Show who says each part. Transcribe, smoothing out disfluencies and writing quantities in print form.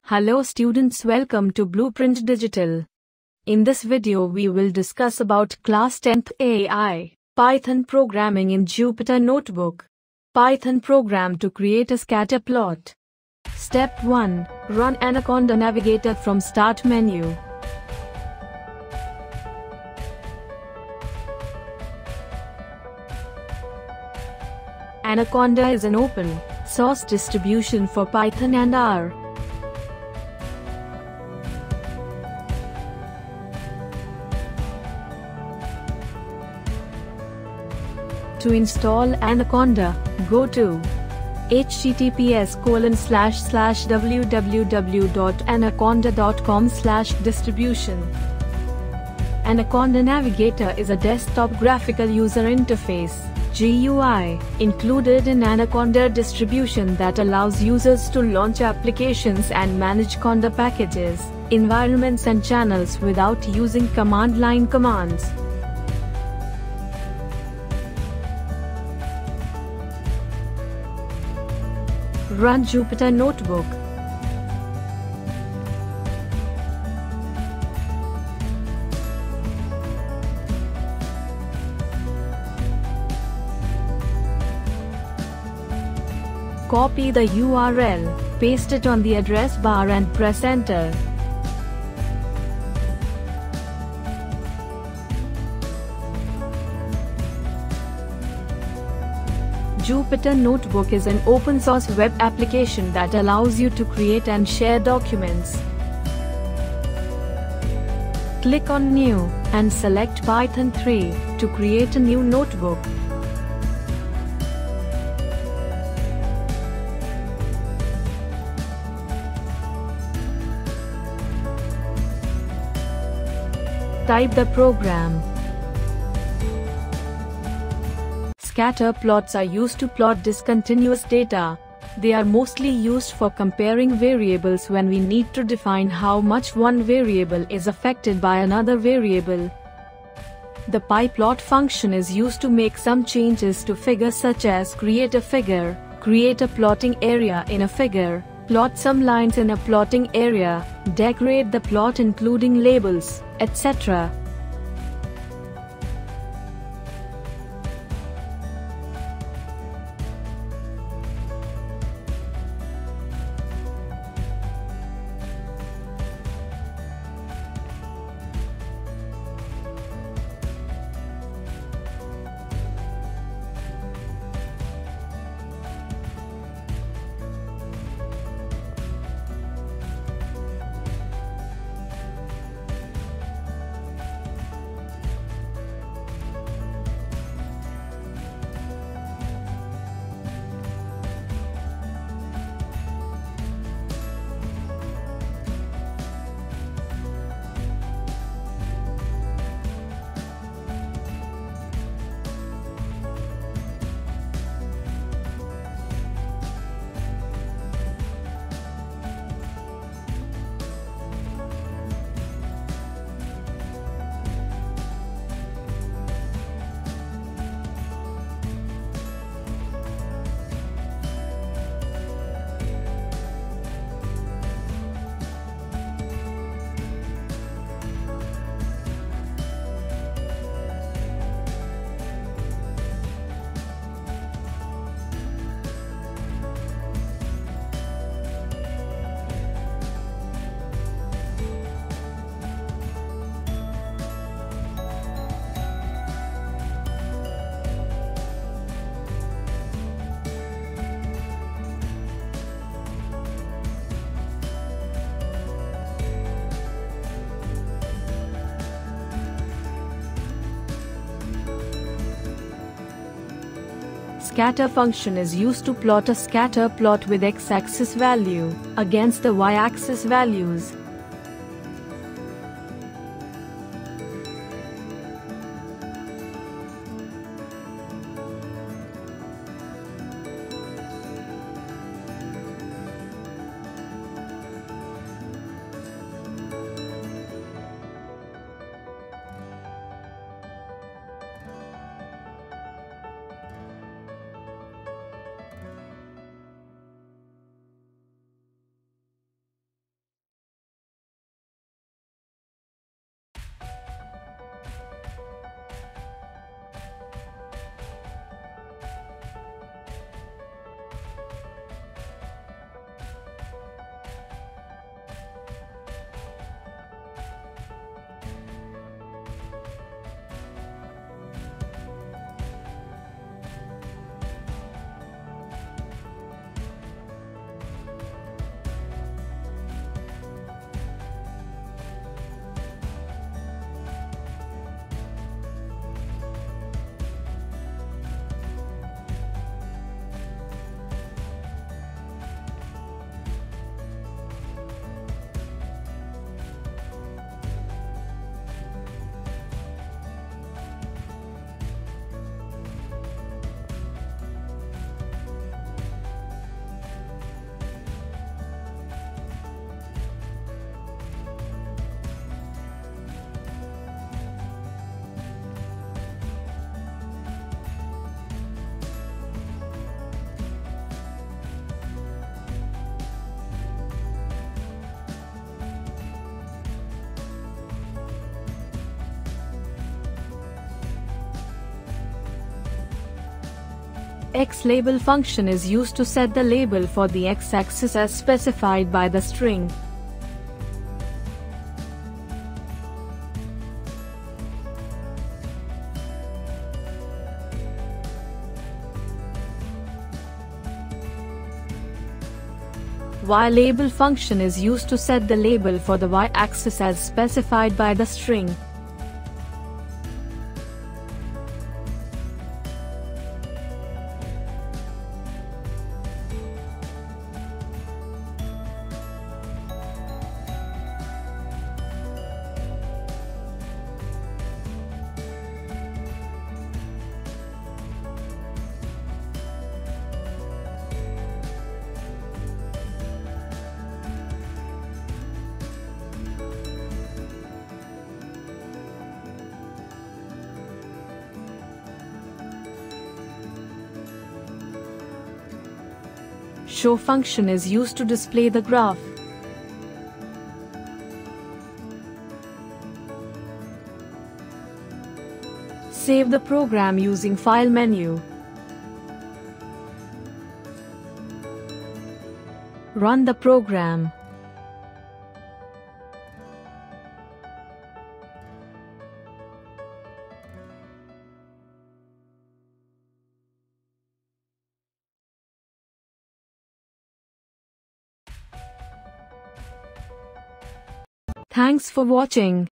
Speaker 1: Hello students, welcome to Blueprint Digital. In this video we will discuss about class 10th AI, Python programming in Jupyter Notebook. Python program to create a scatter plot. Step 1. Run Anaconda Navigator from Start menu. Anaconda is an open source distribution for Python and R. To install Anaconda, go to https://www.anaconda.com/distribution. Anaconda Navigator is a desktop graphical user interface (GUI) included in Anaconda distribution that allows users to launch applications and manage Conda packages, environments and channels without using command line commands. Run Jupyter Notebook. Copy the URL, paste it on the address bar and press enter. Jupyter Notebook is an open-source web application that allows you to create and share documents. Click on New, and select Python 3, to create a new notebook. Type the program. Scatter plots are used to plot discontinuous data. They are mostly used for comparing variables when we need to define how much one variable is affected by another variable. The pyplot function is used to make some changes to figures, such as create a figure, create a plotting area in a figure, plot some lines in a plotting area, decorate the plot including labels, etc. Scatter function is used to plot a scatter plot with x-axis value against the y-axis values. xLabel function is used to set the label for the x-axis as specified by the string. YLabel function is used to set the label for the y-axis as specified by the string. Show function is used to display the graph. Save the program using File menu. Run the program. Thanks for watching.